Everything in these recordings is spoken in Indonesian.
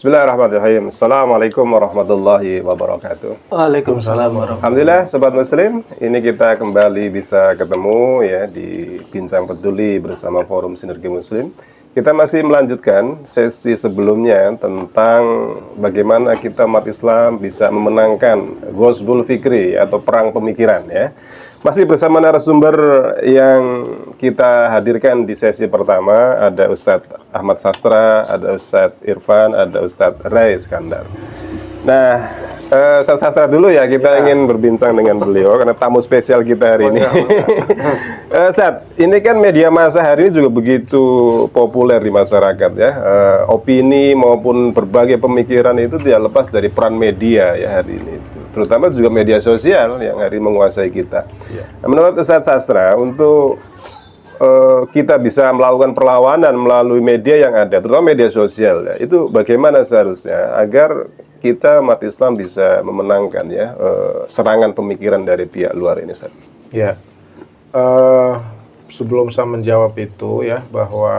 Bismillahirrahmanirrahim. Assalamualaikum warahmatullahi wabarakatuh. Waalaikumsalam warahmatullahi Alhamdulillah, Sobat Muslim, ini kita kembali bisa ketemu ya di Bincang Peduli bersama Forum Sinergi Muslim. Kita masih melanjutkan sesi sebelumnya tentang bagaimana kita umat Islam bisa memenangkan Ghazwul Fikri atau perang pemikiran ya. Masih bersama narasumber yang kita hadirkan di sesi pertama, ada Ustadz Ahmad Sastra, ada Ustadz Irfan, ada Ustadz Ray Iskandar. Nah, Ustadz Sastra dulu ya, kita ingin berbincang dengan beliau karena tamu spesial kita hari ini. Ustadz, ini kan media massa hari ini juga begitu populer di masyarakat ya. Opini maupun berbagai pemikiran itu tidak lepas dari peran media ya hari ini. Terutama juga media sosial yang hari ini menguasai kita. Nah, menurut Ustadz Sastra, untuk kita bisa melakukan perlawanan melalui media yang ada, terutama media sosial ya, itu bagaimana seharusnya agar kita umat Islam bisa memenangkan ya serangan pemikiran dari pihak luar ini, Ustaz? Ya, sebelum saya menjawab itu ya, bahwa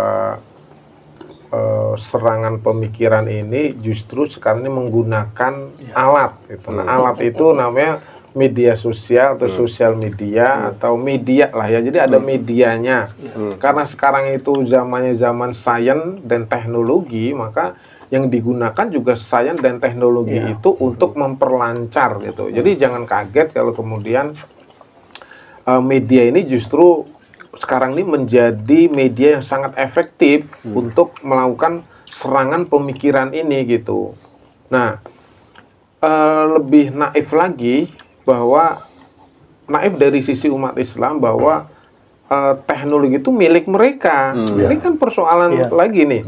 serangan pemikiran ini justru sekarang ini menggunakan alat gitu. Nah, alat itu namanya media sosial atau sosial media atau media lah ya. Jadi ada medianya. Karena sekarang itu zamannya zaman sains dan teknologi, maka yang digunakan juga sains dan teknologi itu untuk memperlancar gitu. Jadi jangan kaget kalau kemudian media ini justru sekarang ini menjadi media yang sangat efektif untuk melakukan serangan pemikiran ini gitu. Nah, lebih naif lagi bahwa naif dari sisi umat Islam bahwa teknologi itu milik mereka. Ini kan persoalan lagi nih.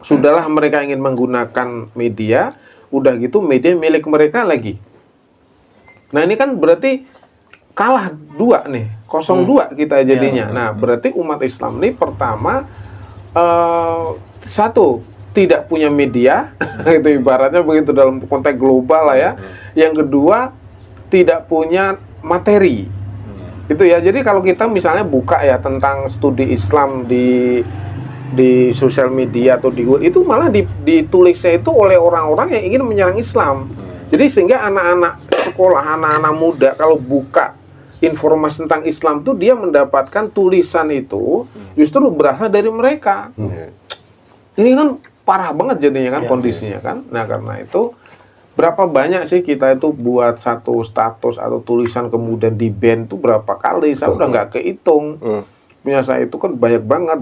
Sudahlah mereka ingin menggunakan media, udah gitu media milik mereka lagi. Nah, ini kan berarti kalah dua nih, 0-2 kita jadinya. Nah, berarti umat Islam ini pertama satu, tidak punya media, itu ibaratnya begitu dalam konteks global lah ya. Yang kedua, tidak punya materi. Itu ya. Jadi kalau kita misalnya buka ya tentang studi Islam di sosial media atau di itu malah ditulisnya itu oleh orang-orang yang ingin menyerang Islam. Jadi sehingga anak-anak sekolah, anak-anak muda kalau buka informasi tentang Islam tuh dia mendapatkan tulisan itu justru berasal dari mereka. Ini kan parah banget jadinya kan kondisinya kan. Nah, karena itu berapa banyak sih kita itu buat satu status atau tulisan kemudian di ban itu berapa kali? Saya udah nggak kehitung. Punya saya itu kan banyak banget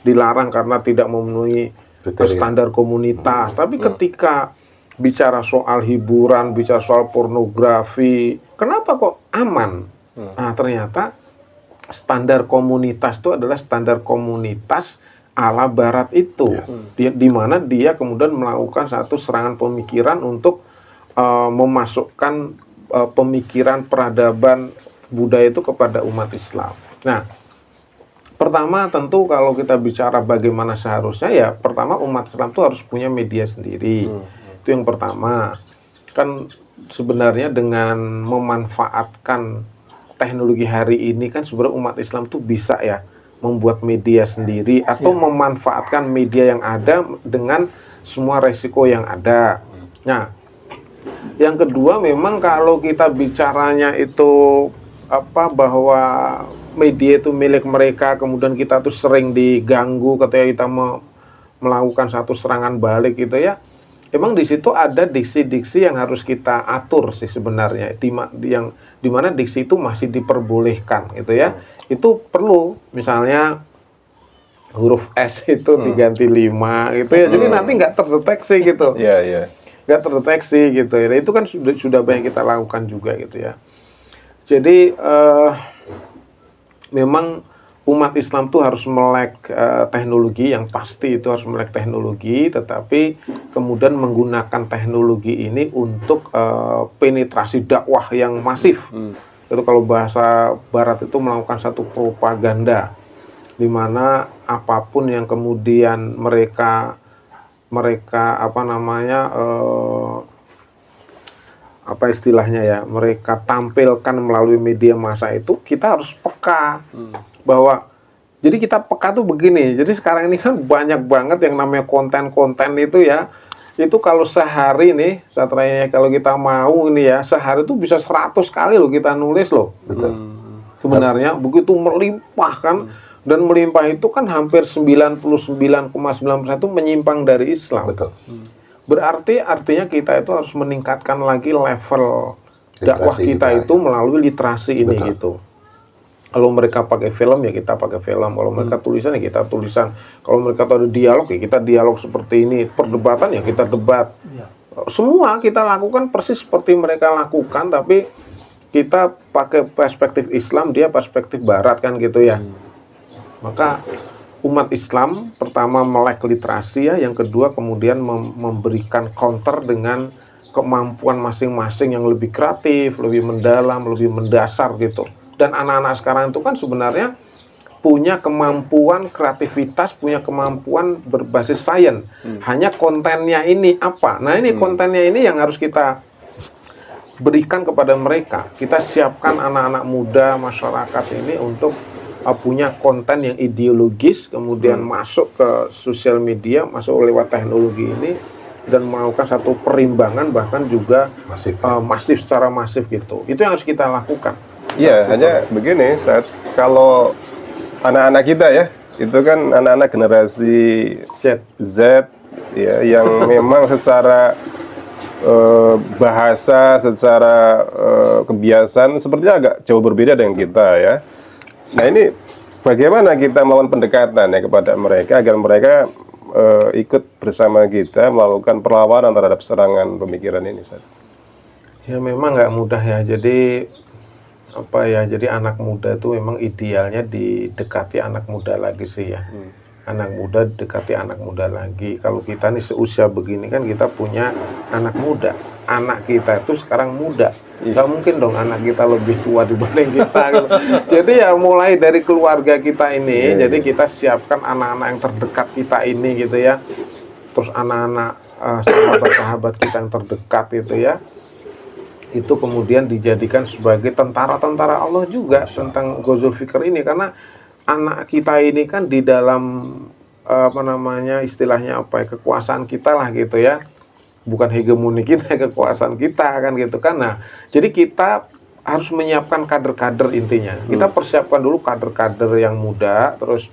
dilarang karena tidak memenuhi standar komunitas. Tapi ketika bicara soal hiburan, bicara soal pornografi, kenapa kok aman? Nah, ternyata standar komunitas itu adalah standar komunitas ala Barat itu, di mana dia kemudian melakukan satu serangan pemikiran untuk memasukkan pemikiran peradaban budaya itu kepada umat Islam. Nah, pertama tentu kalau kita bicara bagaimana seharusnya ya, pertama umat Islam itu harus punya media sendiri. Itu yang pertama. Kan sebenarnya dengan memanfaatkan teknologi hari ini kan sebenarnya umat Islam tuh bisa ya membuat media sendiri atau memanfaatkan media yang ada dengan semua resiko yang ada. Nah, yang kedua memang kalau kita bicaranya itu bahwa media itu milik mereka, kemudian kita tuh sering diganggu ketika kita melakukan satu serangan balik gitu ya. Emang di situ ada diksi-diksi yang harus kita atur sih sebenarnya, di mana diksi itu masih diperbolehkan gitu ya. Itu perlu misalnya huruf S itu diganti 5 gitu ya. Jadi nanti nggak terdeteksi gitu. Nggak terdeteksi gitu ya. Itu kan sudah banyak kita lakukan juga gitu ya. Jadi memang umat Islam tuh harus melek teknologi, yang pasti itu harus melek teknologi, tetapi kemudian menggunakan teknologi ini untuk penetrasi dakwah yang masif. Itu kalau bahasa Barat itu melakukan satu propaganda, di mana apapun yang kemudian mereka apa istilahnya ya, mereka tampilkan melalui media massa itu, kita harus peka bahwa Jadi kita peka tuh begini. Jadi sekarang ini kan banyak banget yang namanya konten-konten itu ya. Itu kalau sehari nih, Satraya, kalau kita mau ini ya, sehari itu bisa 100 kali loh kita nulis loh. Betul. Sebenarnya begitu melimpah kan, dan melimpah itu kan hampir 99,9% itu menyimpang dari Islam. Betul. Berarti artinya kita itu harus meningkatkan lagi level dakwah Literasi kita kita, itu melalui literasi ini Betul. gitu. Kalau mereka pakai film ya kita pakai film, kalau mereka tulisan ya kita tulisan, kalau mereka tuh ada dialog ya kita dialog seperti ini, perdebatan ya kita debat. Semua kita lakukan persis seperti mereka lakukan, tapi kita pakai perspektif Islam, dia perspektif Barat kan gitu ya. Maka umat Islam pertama melek literasi ya, yang kedua kemudian memberikan counter dengan kemampuan masing-masing yang lebih kreatif, lebih mendalam, lebih mendasar gitu. Dan anak-anak sekarang itu kan sebenarnya punya kemampuan kreativitas, punya kemampuan berbasis sains. Hanya kontennya ini apa? Nah ini kontennya ini yang harus kita berikan kepada mereka. Kita siapkan anak-anak muda masyarakat ini untuk punya konten yang ideologis, kemudian masuk ke sosial media, masuk lewat teknologi ini, dan melakukan satu perimbangan, bahkan juga masif secara masif gitu. Itu yang harus kita lakukan. Iya, hanya begini, saat kalau anak-anak kita ya, itu kan anak-anak generasi Z ya, yang memang secara bahasa, secara kebiasaan sepertinya agak jauh berbeda dengan kita ya. Nah ini bagaimana kita melakukan pendekatan ya kepada mereka agar mereka ikut bersama kita melakukan perlawanan terhadap serangan pemikiran ini, Ustaz? Ya memang nggak mudah ya. Jadi jadi anak muda itu memang idealnya didekati anak muda lagi sih ya. Anak muda dekati anak muda lagi. Kalau kita nih seusia begini kan kita punya anak muda. Anak kita itu sekarang muda. Nggak mungkin dong anak kita lebih tua dibanding kita. Gitu. Jadi ya mulai dari keluarga kita ini. Jadi kita siapkan anak-anak yang terdekat kita ini gitu ya. Terus anak-anak sahabat-sahabat kita yang terdekat itu ya. Itu kemudian dijadikan sebagai tentara-tentara Allah juga tentang Ghazul Fikr ini, karena anak kita ini kan di dalam istilahnya kekuasaan kita lah gitu ya, bukan hegemoni kita, kekuasaan kita kan gitu kan. Nah jadi kita harus menyiapkan kader-kader intinya. Kita persiapkan dulu kader-kader yang muda, terus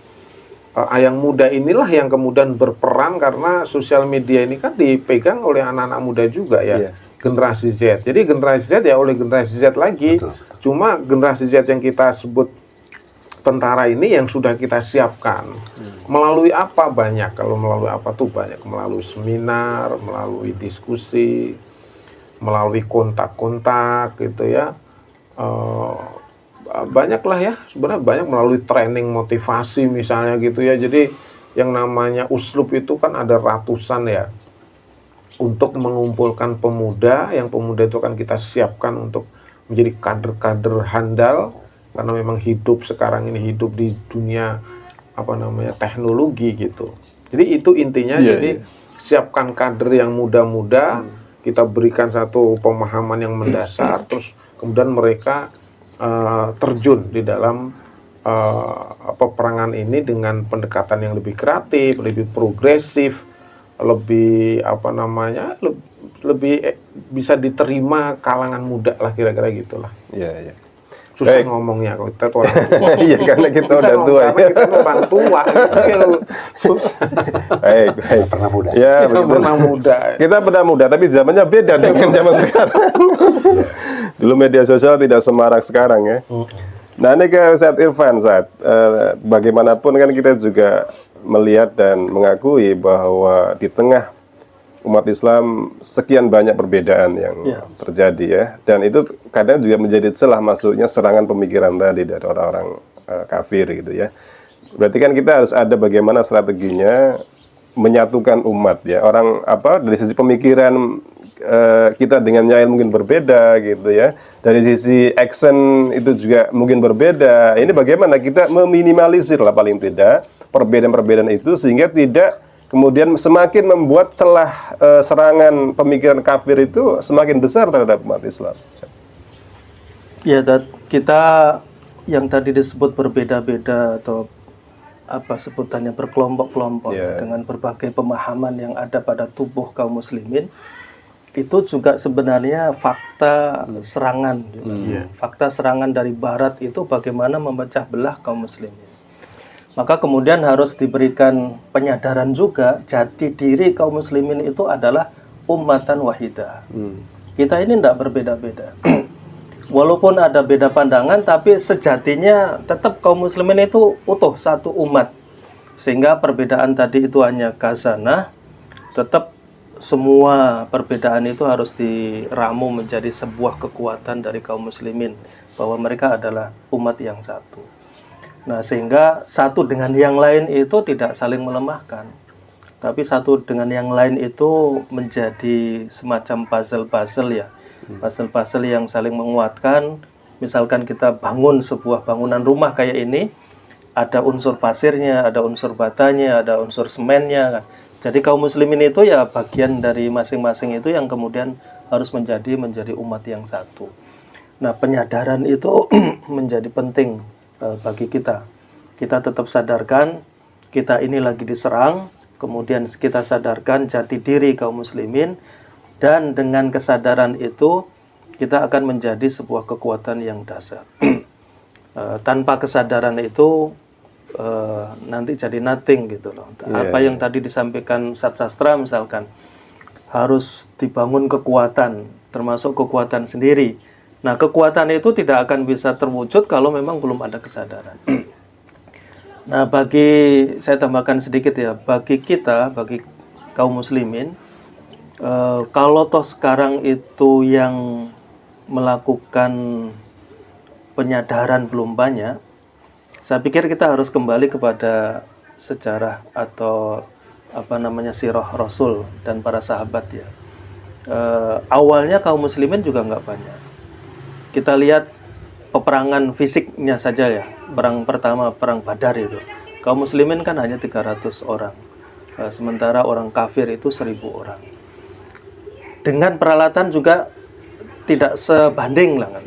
yang muda inilah yang kemudian berperan, karena sosial media ini kan dipegang oleh anak-anak muda juga ya. Generasi Z. Jadi generasi Z ya oleh generasi Z lagi. Cuma generasi Z yang kita sebut tentara ini yang sudah kita siapkan. Melalui apa? Banyak. Kalau melalui apa tuh banyak. Melalui seminar, melalui diskusi, melalui kontak-kontak gitu ya. Banyaklah ya. Sebenarnya banyak melalui training motivasi misalnya gitu ya. Jadi yang namanya uslub itu kan ada ratusan ya. Untuk mengumpulkan pemuda, yang pemuda itu akan kita siapkan untuk menjadi kader-kader handal, karena memang hidup sekarang ini hidup di dunia teknologi gitu. Jadi itu intinya. Siapkan kader yang muda-muda, kita berikan satu pemahaman yang mendasar, terus kemudian mereka terjun di dalam peperangan ini dengan pendekatan yang lebih kreatif, lebih progresif, lebih lebih bisa diterima kalangan muda lah, kira-kira gitulah. Iya. Susah ngomongnya kalau kita tuh orang tua. Iya, karena kita udah tua. Karena kita orang tua. Susah. Baik. Pernah muda. Ya, Kita pernah muda. Kita pernah muda, tapi zamannya beda dengan zaman sekarang. Dulu media sosial tidak semarak sekarang ya. Nah ini ke Ustaz Irfan, bagaimanapun kan kita juga melihat dan mengakui bahwa di tengah umat Islam sekian banyak perbedaan yang terjadi ya, dan itu kadang juga menjadi celah masuknya serangan pemikiran tadi dari orang-orang kafir gitu ya. Berarti kan kita harus ada bagaimana strateginya menyatukan umat ya. Orang dari sisi pemikiran kita dengan Nyail mungkin berbeda gitu ya. Dari sisi action itu juga mungkin berbeda. Ini bagaimana kita meminimalisir lah paling tidak perbedaan-perbedaan itu, sehingga tidak kemudian semakin membuat celah serangan pemikiran kafir itu semakin besar terhadap umat Islam. Ya, kita yang tadi disebut berbeda-beda atau apa sebutannya berkelompok-kelompok dengan berbagai pemahaman yang ada pada tubuh kaum muslimin, itu juga sebenarnya fakta serangan juga. Fakta serangan dari barat itu bagaimana memecah belah kaum muslimin. Maka kemudian harus diberikan penyadaran juga, jati diri kaum muslimin itu adalah ummatan wahidah. Kita ini tidak berbeda-beda. Walaupun ada beda pandangan, tapi sejatinya tetap kaum muslimin itu utuh satu umat. Sehingga perbedaan tadi itu hanya khazanah, tetap semua perbedaan itu harus diramu menjadi sebuah kekuatan dari kaum muslimin, bahwa mereka adalah umat yang satu. Nah, sehingga satu dengan yang lain itu tidak saling melemahkan, tapi satu dengan yang lain itu menjadi semacam puzzle-puzzle ya. Puzzle-puzzle yang saling menguatkan. Misalkan kita bangun sebuah bangunan rumah kayak ini, ada unsur pasirnya, ada unsur batanya, ada unsur semennya kan. Jadi kaum muslimin itu ya bagian dari masing-masing itu yang kemudian harus menjadi umat yang satu. Nah, penyadaran itu menjadi penting bagi kita. Kita tetap sadarkan kita ini lagi diserang, kemudian kita sadarkan jati diri kaum muslimin, dan dengan kesadaran itu kita akan menjadi sebuah kekuatan yang dahsyat. Tanpa kesadaran itu nanti jadi nothing gitu loh. Apa yang tadi disampaikan Ustadz Sastra misalkan, harus dibangun kekuatan, termasuk kekuatan sendiri. Nah, kekuatan itu tidak akan bisa terwujud kalau memang belum ada kesadaran. Nah, saya tambahkan sedikit ya, bagi kita, bagi kaum muslimin, kalau toh sekarang itu yang melakukan penyadaran belum banyak, saya pikir kita harus kembali kepada sejarah atau sirah Rasul dan para sahabat ya. Awalnya kaum muslimin juga nggak banyak. Kita lihat peperangan fisiknya saja ya. Perang pertama, perang Badar itu, kaum muslimin kan hanya 300 orang, sementara orang kafir itu 1000 orang. Dengan peralatan juga tidak sebanding lah kan.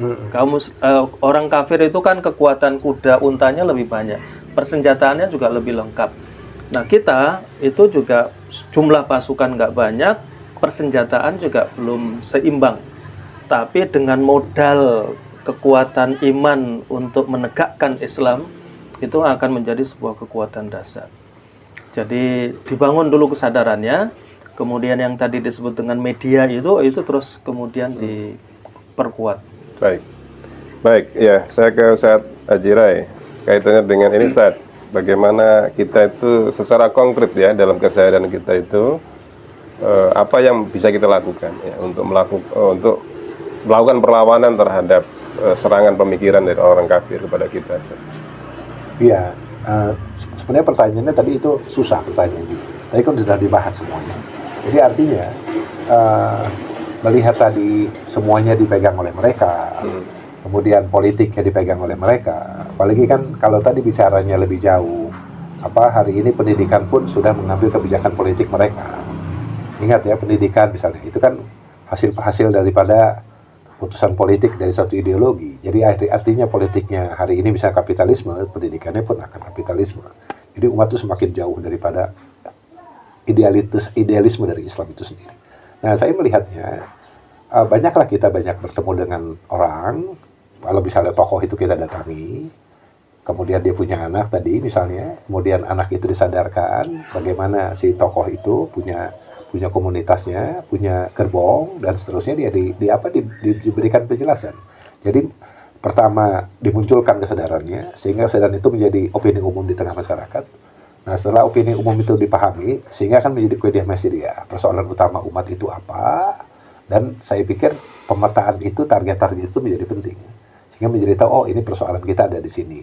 Orang kafir itu kan kekuatan kuda untanya lebih banyak, persenjataannya juga lebih lengkap. Nah, kita itu juga jumlah pasukan nggak banyak, persenjataan juga belum seimbang. Tapi dengan modal kekuatan iman untuk menegakkan Islam, itu akan menjadi sebuah kekuatan dahsyat. Jadi dibangun dulu kesadarannya, kemudian yang tadi disebut dengan media itu terus kemudian diperkuat. Baik ya, saya ke Ustadz Ajirai kaitannya dengan ini Ustadz, bagaimana kita itu secara konkret ya dalam keseharian kita itu apa yang bisa kita lakukan ya untuk melakukan perlawanan terhadap serangan pemikiran dari orang kafir kepada kita. Iya, sebenarnya pertanyaannya tadi itu susah pertanyaan juga. Tadi kan sudah dibahas semuanya. Jadi artinya melihat tadi semuanya dipegang oleh mereka, kemudian politiknya dipegang oleh mereka. Apalagi kan kalau tadi bicaranya lebih jauh, hari ini pendidikan pun sudah mengambil kebijakan politik mereka. Ingat ya, pendidikan misalnya itu kan hasil daripada putusan politik dari satu ideologi. Jadi artinya politiknya hari ini misalnya kapitalisme, pendidikannya pun akan kapitalisme. Jadi umat itu semakin jauh daripada idealisme dari Islam itu sendiri. Nah, saya melihatnya banyaklah kita bertemu dengan orang. Kalau misalnya tokoh itu kita datangi, kemudian dia punya anak tadi misalnya, kemudian anak itu disadarkan bagaimana si tokoh itu punya komunitasnya, punya gerbong dan seterusnya, dia diberikan penjelasan. Jadi pertama dimunculkan kesadarannya, sehingga kesadaran itu menjadi opini umum di tengah masyarakat. Nah, setelah opini umum itu dipahami, sehingga akan menjadi kuliah dia. Persoalan utama umat itu apa? Dan saya pikir pemetaan itu, target-target itu menjadi penting. Sehingga menjadi tahu, ini persoalan kita ada di sini.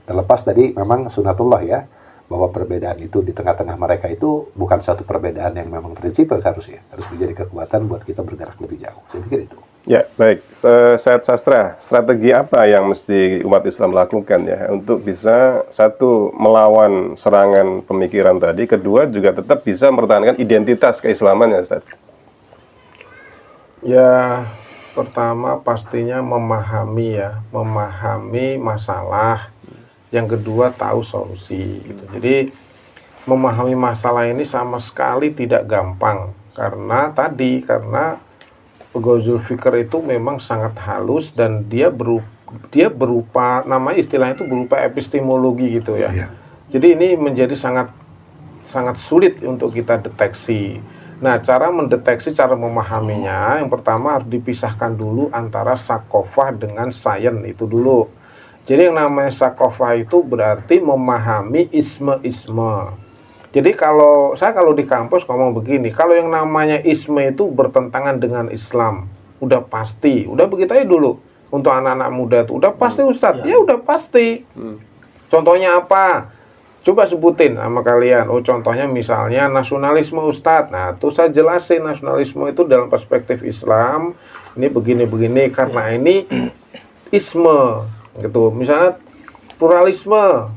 Terlepas tadi memang sunatullah ya, bahwa perbedaan itu di tengah-tengah mereka itu bukan satu perbedaan yang memang prinsipil seharusnya. Harus menjadi kekuatan buat kita bergerak lebih jauh. Saya pikir itu. Ya, baik. Ustadz Sastra, strategi apa yang mesti umat Islam lakukan ya untuk bisa, satu, melawan serangan pemikiran tadi, kedua juga tetap bisa mempertahankan identitas keislaman ya Ustadz? Ya, pertama pastinya memahami masalah, yang kedua tahu solusi gitu. Jadi memahami masalah ini sama sekali tidak gampang karena Ghazul Fikr itu memang sangat halus dan dia berupa namanya istilahnya itu berupa epistemologi gitu ya. Jadi ini menjadi sangat sulit untuk kita deteksi. Nah, cara mendeteksi, cara memahaminya, yang pertama harus dipisahkan dulu antara sakofah dengan sains itu dulu. Jadi yang namanya sakofah itu berarti memahami isme-isme. Jadi kalau di kampus ngomong begini, kalau yang namanya isme itu bertentangan dengan Islam, udah pasti, udah begitu aja dulu. Untuk anak-anak muda itu udah pasti Ustadz, ya udah pasti. Contohnya apa? Coba sebutin sama kalian. Oh, contohnya misalnya nasionalisme Ustadz. Nah, tuh saya jelasin nasionalisme itu dalam perspektif Islam. Ini begini-begini karena ini isme gitu. Misalnya pluralisme.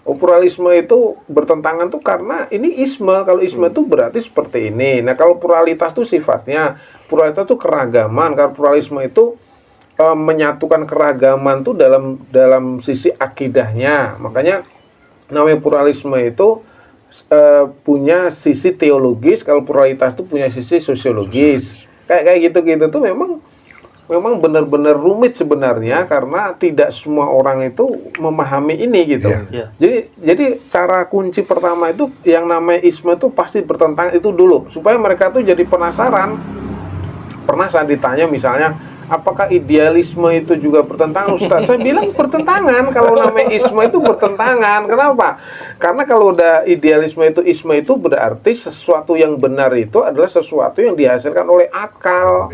Oh, pluralisme itu bertentangan tuh karena ini isme. Kalau isme itu berarti seperti ini. Nah, kalau pluralitas itu sifatnya pluralitas itu keragaman. Kalau pluralisme itu menyatukan keragaman tuh dalam sisi akidahnya. Makanya namanya pluralisme itu punya sisi teologis, kalau pluralitas itu punya sisi sosiologis. Kayak gitu-gitu tuh memang benar-benar rumit sebenarnya karena tidak semua orang itu memahami ini gitu. Jadi cara kunci pertama itu yang namanya isme itu pasti bertentangan itu dulu supaya mereka tuh jadi penasaran. Pernah saya ditanya misalnya, apakah idealisme itu juga bertentangan, Ustaz? Saya bilang bertentangan. Kalau namanya isme itu bertentangan. Kenapa? Karena kalau udah idealisme itu isme itu berarti sesuatu yang benar itu adalah sesuatu yang dihasilkan oleh akal.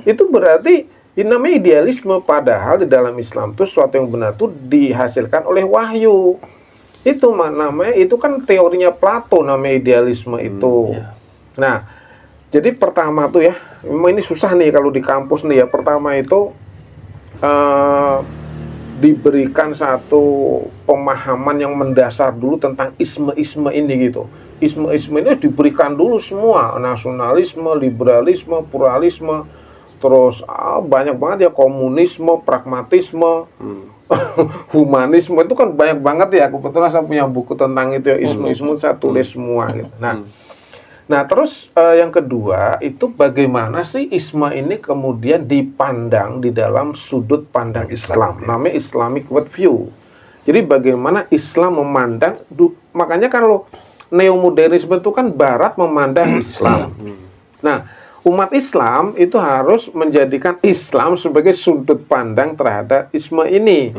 Itu berarti ini namanya idealisme. Padahal di dalam Islam itu sesuatu yang benar itu dihasilkan oleh wahyu. Itu namanya, itu kan teorinya Plato namanya idealisme itu. Nah, jadi pertama tuh ya, memang ini susah nih kalau di kampus nih ya. Pertama itu diberikan satu pemahaman yang mendasar dulu tentang isme-isme ini gitu. Isme-isme ini diberikan dulu semua, nasionalisme, liberalisme, pluralisme, terus banyak banget ya, komunisme, pragmatisme, humanisme, itu kan banyak banget ya. Kebetulan saya punya buku tentang itu ya, isme-isme saya tulis semua gitu. Nah, terus yang kedua itu bagaimana sih isme ini kemudian dipandang di dalam sudut pandang Islam. Namanya Islamic worldview. Jadi bagaimana Islam memandang, makanya kalau neomodernisme itu kan Barat memandang Islam. Nah, umat Islam itu harus menjadikan Islam sebagai sudut pandang terhadap isme ini.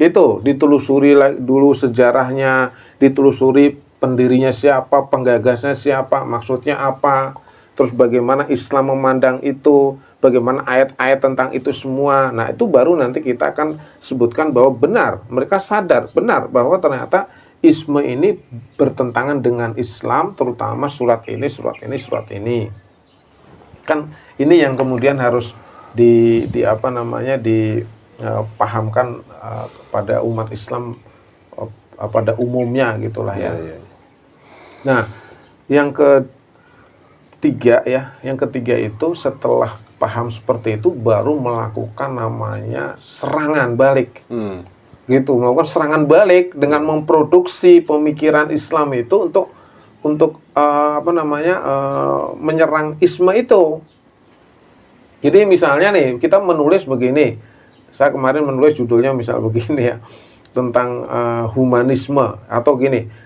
Itu ditelusuri dulu sejarahnya, ditelusuri pendirinya siapa, penggagasnya siapa, maksudnya apa, terus bagaimana Islam memandang itu, bagaimana ayat-ayat tentang itu semua. Nah, itu baru nanti kita akan sebutkan bahwa benar, mereka sadar benar bahwa ternyata isme ini bertentangan dengan Islam, terutama surat ini, surat ini, surat ini. Kan ini yang kemudian harus dipahamkan kepada umat Islam pada umumnya gitulah ya. Nah, yang ketiga itu setelah paham seperti itu baru melakukan namanya serangan balik. Gitu, melakukan serangan balik dengan memproduksi pemikiran Islam itu untuk menyerang isme itu. Jadi misalnya nih, kita menulis begini. Saya kemarin menulis judulnya misal begini ya, tentang humanisme atau gini.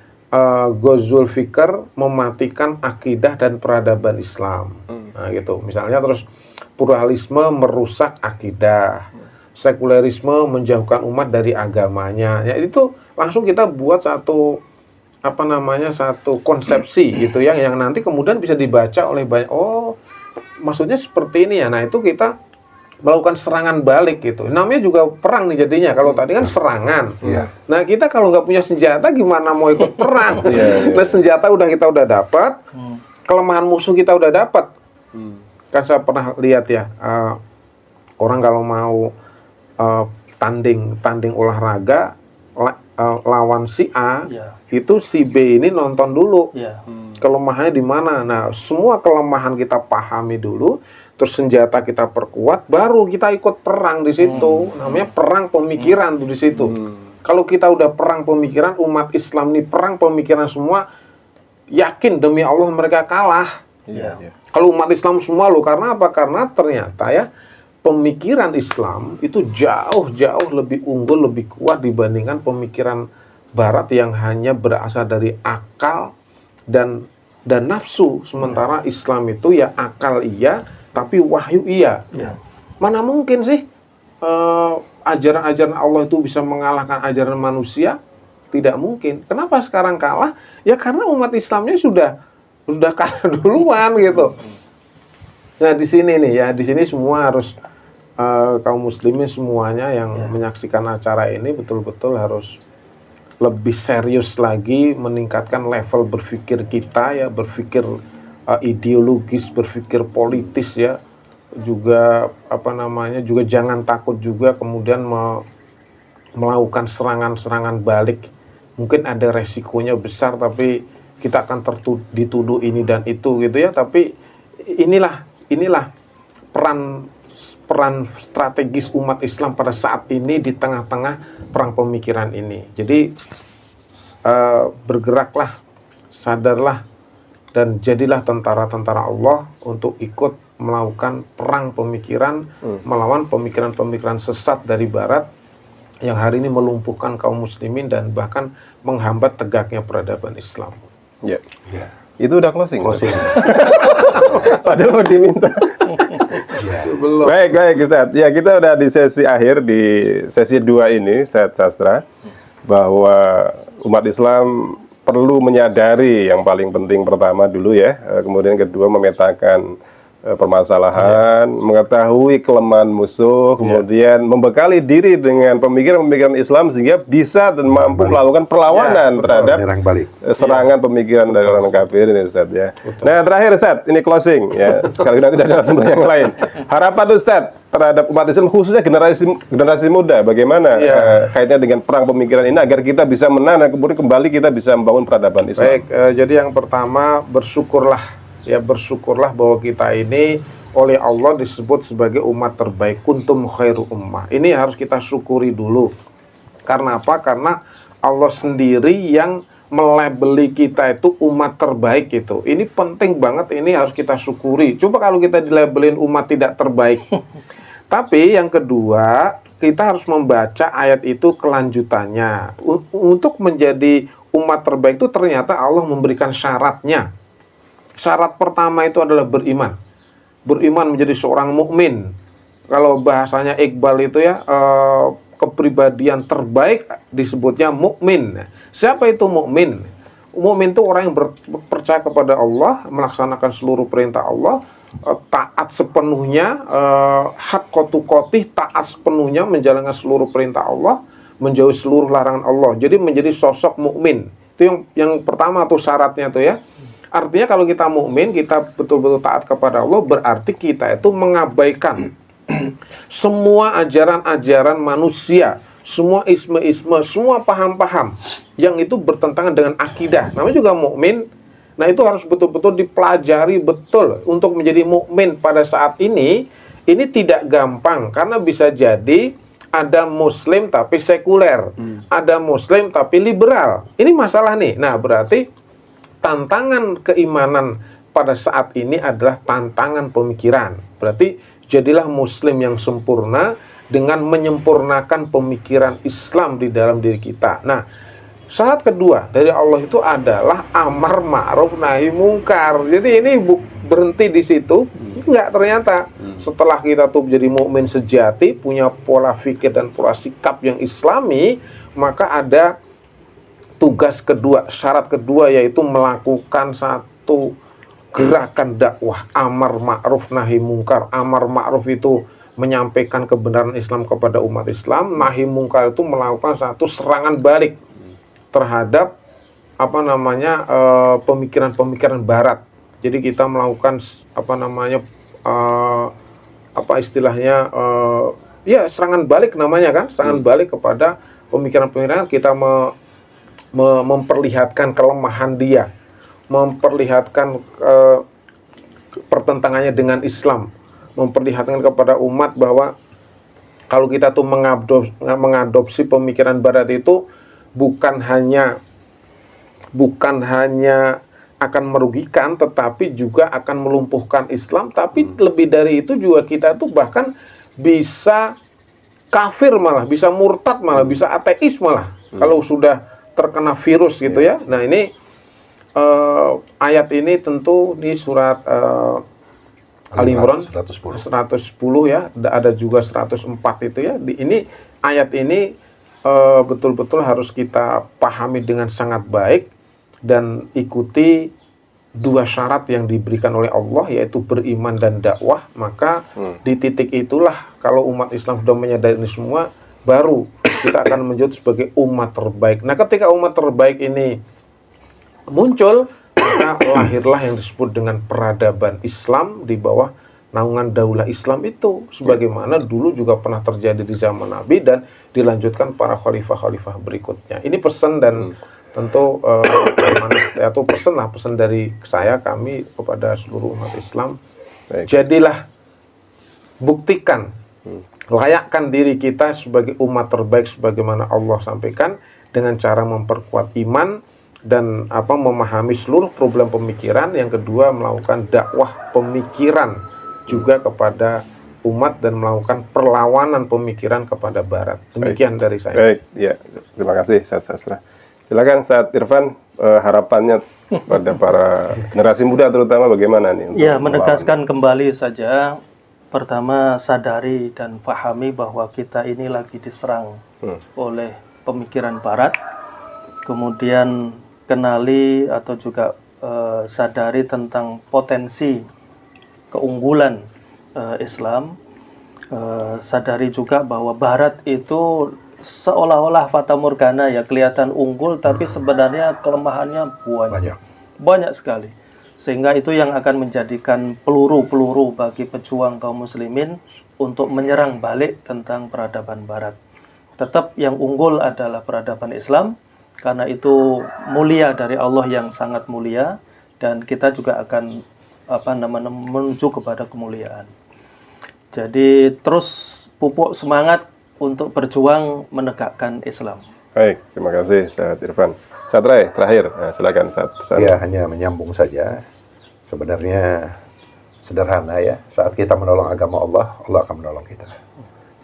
Ghazul Fikr mematikan akidah dan peradaban Islam. Nah, gitu. Misalnya terus pluralisme merusak akidah, sekulerisme menjauhkan umat dari agamanya. Ya, itu langsung kita buat satu konsepsi gitu yang nanti kemudian bisa dibaca oleh banyak. Oh, maksudnya seperti ini ya. Nah, itu kita melakukan serangan balik gitu. Namanya juga perang nih jadinya. Kalau tadi kan serangan. Nah, kita kalau nggak punya senjata gimana mau ikut perang? Nah, senjata kita udah dapat, kelemahan musuh kita udah dapat. Kan saya pernah lihat ya, orang kalau mau tanding olahraga lawan si A, itu si B ini nonton dulu. Kelemahannya di mana? Nah, semua kelemahan kita pahami dulu. Terus senjata kita perkuat, baru kita ikut perang di situ. Namanya perang pemikiran tuh di situ. Kalau kita udah perang pemikiran, umat Islam nih perang pemikiran semua, yakin demi Allah mereka kalah. Iya. Kalau umat Islam semua loh, karena apa? Karena ternyata ya pemikiran Islam itu jauh lebih unggul, lebih kuat dibandingkan pemikiran Barat yang hanya berasal dari akal dan nafsu. Sementara Islam itu ya akal iya, tapi wahyu iya. Mana mungkin sih ajaran-ajaran Allah itu bisa mengalahkan ajaran manusia? Tidak mungkin. Kenapa sekarang kalah? Ya karena umat Islamnya sudah kalah duluan gitu. Nah di sini nih ya, di sini semua harus kaum muslimin semuanya yang menyaksikan acara ini betul-betul harus lebih serius lagi meningkatkan level berpikir kita ya, berpikir ideologis, berpikir politis ya. Juga juga jangan takut juga kemudian melakukan serangan-serangan balik. Mungkin ada resikonya besar, tapi kita akan dituduh ini dan itu gitu ya. Tapi inilah peran strategis umat Islam pada saat ini di tengah-tengah perang pemikiran ini. Jadi bergeraklah, sadarlah, dan jadilah tentara-tentara Allah untuk ikut melakukan perang pemikiran melawan pemikiran-pemikiran sesat dari Barat yang hari ini melumpuhkan kaum muslimin dan bahkan menghambat tegaknya peradaban Islam. Ya. Itu udah closing. Closing. Padahal mau diminta. Belum. Baik Ustaz. Ya, kita udah di sesi akhir, di sesi 2 ini, Ustaz Sastra, bahwa umat Islam perlu menyadari yang paling penting pertama dulu ya, kemudian kedua memetakan permasalahan, mengetahui kelemahan musuh, kemudian membekali diri dengan pemikiran-pemikiran Islam sehingga bisa dan mampu melakukan perlawanan terhadap serangan pemikiran dari orang kafir ini, Ustaz ya. Nah, terakhir Ustaz, ini closing ya. Sekali nanti ada narasumber yang lain. Harapan Ustaz terhadap umat Islam khususnya generasi muda, bagaimana kaitannya dengan perang pemikiran ini agar kita bisa menang dan kemudian kembali kita bisa membangun peradaban Islam. Baik, jadi yang pertama bersyukurlah bahwa kita ini oleh Allah disebut sebagai umat terbaik, kuntum khairu ummah. Ini harus kita syukuri dulu. Karena apa? Karena Allah sendiri yang melabeli kita itu umat terbaik itu. Ini penting banget, ini harus kita syukuri. Coba kalau kita dilabelin umat tidak terbaik. Tapi yang kedua, kita harus membaca ayat itu kelanjutannya. Untuk menjadi umat terbaik itu ternyata Allah memberikan syaratnya. Syarat pertama itu adalah beriman. Beriman menjadi seorang mukmin. Kalau bahasanya Iqbal itu ya, kepribadian terbaik disebutnya mukmin. Siapa itu mukmin? Mukmin itu orang yang percaya kepada Allah, melaksanakan seluruh perintah Allah, taat sepenuhnya, haqqa tuqatih, taat sepenuhnya menjalankan seluruh perintah Allah, menjauhi seluruh larangan Allah. Jadi menjadi sosok mukmin. Itu yang pertama tuh syaratnya tuh ya. Artinya kalau kita mukmin, kita betul-betul taat kepada Allah, berarti kita itu mengabaikan semua ajaran-ajaran manusia, semua isme-isme, semua paham-paham yang itu bertentangan dengan akidah. Namanya juga mukmin. Nah, itu harus betul-betul dipelajari betul untuk menjadi mukmin pada saat ini tidak gampang karena bisa jadi ada muslim tapi sekuler, ada muslim tapi liberal. Ini masalah nih. Nah, berarti tantangan keimanan pada saat ini adalah tantangan pemikiran. Berarti jadilah muslim yang sempurna dengan menyempurnakan pemikiran Islam di dalam diri kita. Nah, syarat kedua dari Allah itu adalah amar ma'ruf nahi mungkar. Jadi ini berhenti di situ. Enggak, ternyata setelah kita tuh menjadi mukmin sejati, punya pola fikir dan pola sikap yang islami, maka ada tugas kedua, syarat kedua, yaitu melakukan satu gerakan dakwah, amar ma'ruf nahi mungkar. Amar ma'ruf itu menyampaikan kebenaran Islam kepada umat Islam, nahi mungkar itu melakukan satu serangan balik terhadap pemikiran-pemikiran Barat. Jadi kita melakukan serangan balik namanya kan, serangan balik kepada pemikiran-pemikiran. Kita memperlihatkan kelemahan dia, memperlihatkan pertentangannya dengan Islam, memperlihatkan kepada umat bahwa Kalau kita tuh mengadopsi pemikiran Barat itu bukan hanya akan merugikan, tetapi juga akan melumpuhkan Islam. Tapi lebih dari itu juga kita tuh bahkan bisa kafir malah, bisa murtad malah, bisa ateis malah. Kalau sudah terkena virus gitu ya. Nah ini ayat ini tentu di surat Ali Imran 110 ya, ada juga 104 itu ya. Ini ayat ini betul-betul harus kita pahami dengan sangat baik dan ikuti dua syarat yang diberikan oleh Allah, yaitu beriman dan dakwah. Maka di titik itulah kalau umat Islam sudah menyadari ini semua, baru kita akan menjadi sebagai umat terbaik. Nah ketika umat terbaik ini muncul, maka lahirlah yang disebut dengan peradaban Islam di bawah naungan daulah Islam itu, sebagaimana dulu juga pernah terjadi di zaman Nabi dan dilanjutkan para khalifah-khalifah berikutnya. Ini pesan dan tentu pesan dari saya, kami kepada seluruh umat Islam. Jadilah, buktikan, layakkan diri kita sebagai umat terbaik sebagaimana Allah sampaikan, dengan cara memperkuat iman dan memahami seluruh problem pemikiran. Yang kedua, melakukan dakwah pemikiran juga kepada umat dan melakukan perlawanan pemikiran kepada Barat. Demikian dari saya. Baik, ya, terima kasih Ustaz Sastra. Silakan Ustaz Irfan, harapannya pada para generasi muda terutama bagaimana nih? Ya, menegaskan kembali saja. Pertama, sadari dan pahami bahwa kita ini lagi diserang oleh pemikiran Barat. Kemudian kenali atau juga sadari tentang potensi keunggulan Islam. Sadari juga bahwa Barat itu seolah-olah fata morgana ya, kelihatan unggul, tapi sebenarnya kelemahannya banyak sekali. Sehingga itu yang akan menjadikan peluru-peluru bagi pejuang kaum muslimin untuk menyerang balik tentang peradaban Barat. Tetap yang unggul adalah peradaban Islam, karena itu mulia dari Allah yang sangat mulia, dan kita juga akan menuju kepada kemuliaan. Jadi terus pupuk semangat untuk berjuang menegakkan Islam. Baik, terima kasih Ustaz Irfan. Ustaz Rai, terakhir, silakan Ustaz. Ya, hanya menyambung saja. Sebenarnya sederhana ya, saat kita menolong agama Allah, Allah akan menolong kita.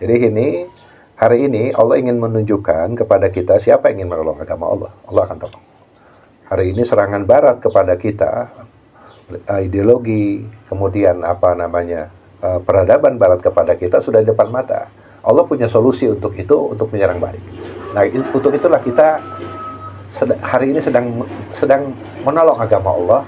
Jadi hari ini Allah ingin menunjukkan kepada kita siapa yang ingin menolong agama Allah, Allah akan tolong. Hari ini serangan Barat kepada kita, ideologi, kemudian peradaban Barat kepada kita sudah di depan mata. Allah punya solusi untuk itu, untuk menyerang balik. Nah, untuk itulah kita hari ini sedang menolong agama Allah.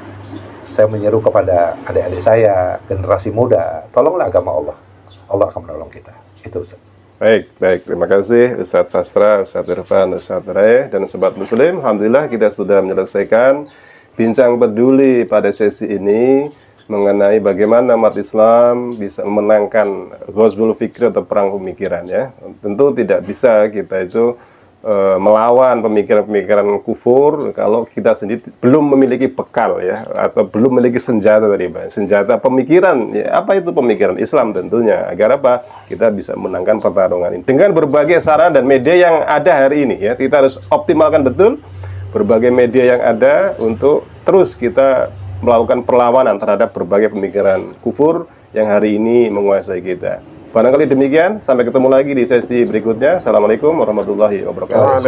Saya menyeru kepada adik-adik saya, generasi muda, tolonglah agama Allah. Allah akan menolong kita. Itu Ustaz. Baik. Terima kasih Ustaz Sastra, Ustaz Irfan, Ustaz Rai, dan Sobat Muslim. Alhamdulillah kita sudah menyelesaikan bincang peduli pada sesi ini mengenai bagaimana umat Islam bisa memenangkan ghazwul fikri atau perang pemikiran ya. Tentu tidak bisa kita itu melawan pemikiran-pemikiran kufur kalau kita sendiri belum memiliki bekal ya, atau belum memiliki senjata tadi Pak. Senjata pemikiran ya, apa itu pemikiran Islam tentunya, agar apa? Kita bisa menangkan pertarungan ini dengan berbagai sarana dan media yang ada hari ini ya. Kita harus optimalkan betul berbagai media yang ada untuk terus kita melakukan perlawanan terhadap berbagai pemikiran kufur yang hari ini menguasai kita. Barangkali demikian, sampai ketemu lagi di sesi berikutnya. Assalamualaikum warahmatullahi wabarakatuh.